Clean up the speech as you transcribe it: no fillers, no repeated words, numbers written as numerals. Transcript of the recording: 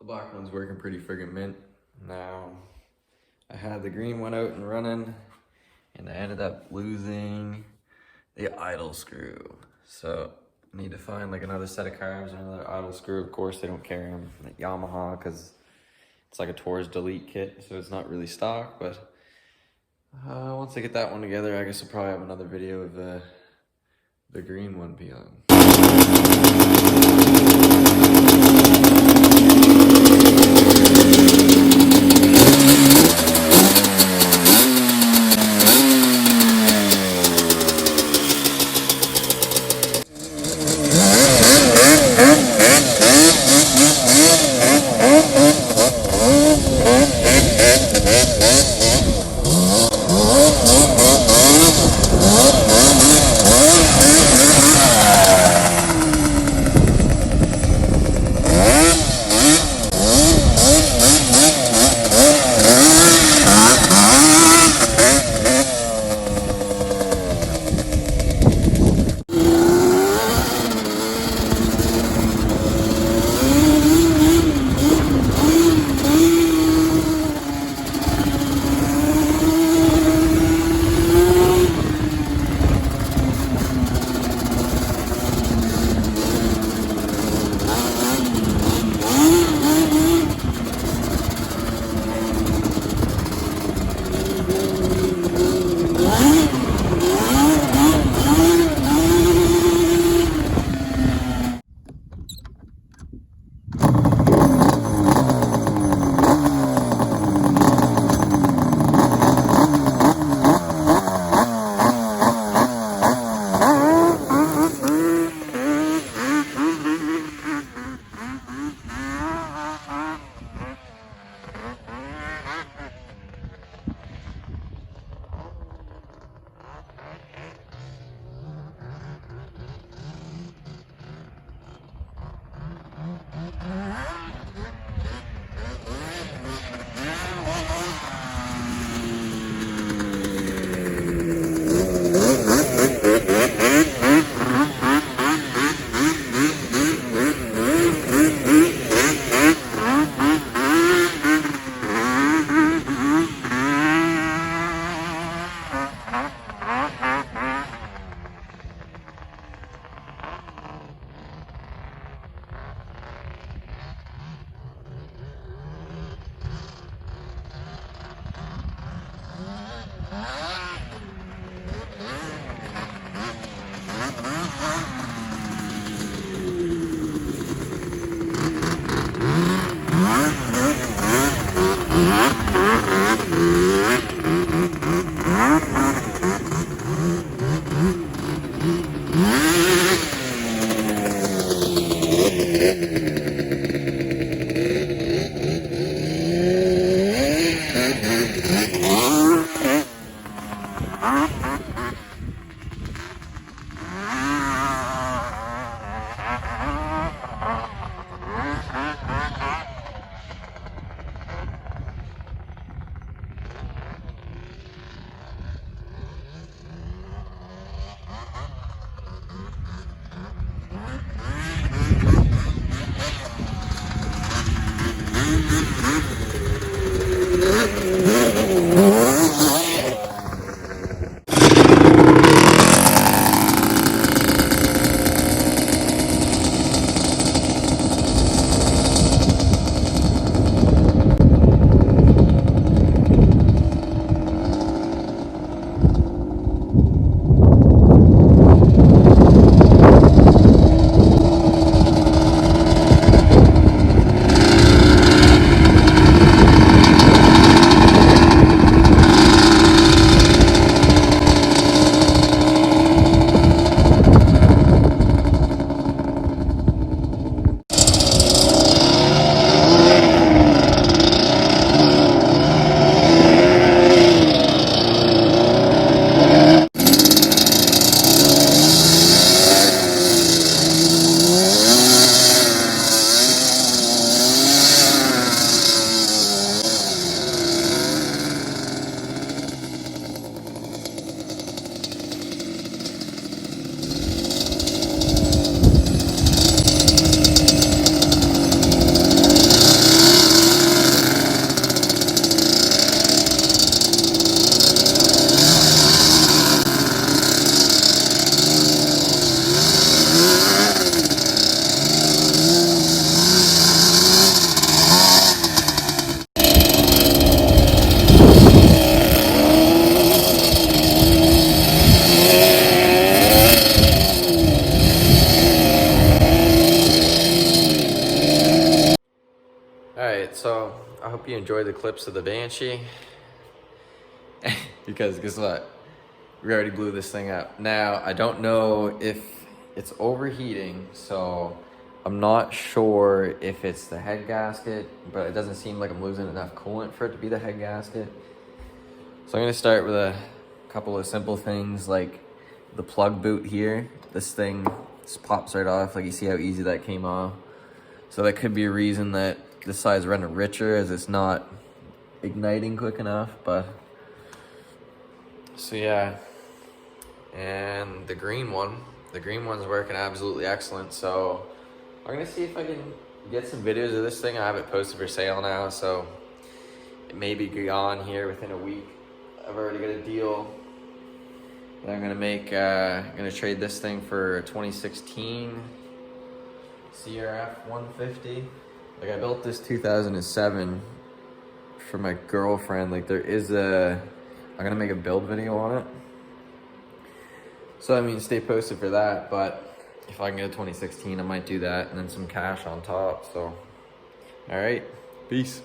Black one's working pretty friggin' mint. Now, I had the green one out and running, and I ended up losing the idle screw. So, I need to find like another set of carbs and another idle screw. Of course, they don't carry them at Yamaha because it's like a Tours Delete kit, so it's not really stock. But once I get that one together, I guess I'll probably have another video of the green one be on. enjoyed the clips of the Banshee. Because guess what? We already blew this thing up. Now, I don't know if it's overheating, so I'm not sure if it's the head gasket, but it doesn't seem like I'm losing enough coolant for it to be the head gasket. So I'm gonna start with a couple of simple things like the plug boot here. This thing just pops right off, like you see how easy that came off. So that could be a reason that this side's running richer, as it's not igniting quick enough, but so yeah. And the green one's working absolutely excellent. So I'm gonna see if I can get some videos of this thing. I have it posted for sale now, so it may be gone here within a week. I've already got a deal that I'm gonna make. I'm gonna trade this thing for a 2016 CRF 150. Like, I built this 2007 for my girlfriend. Like, I'm gonna make a build video on it. So I mean, stay posted for that, but if I can get a 2016, I might do that, and then some cash on top, so. All right, peace.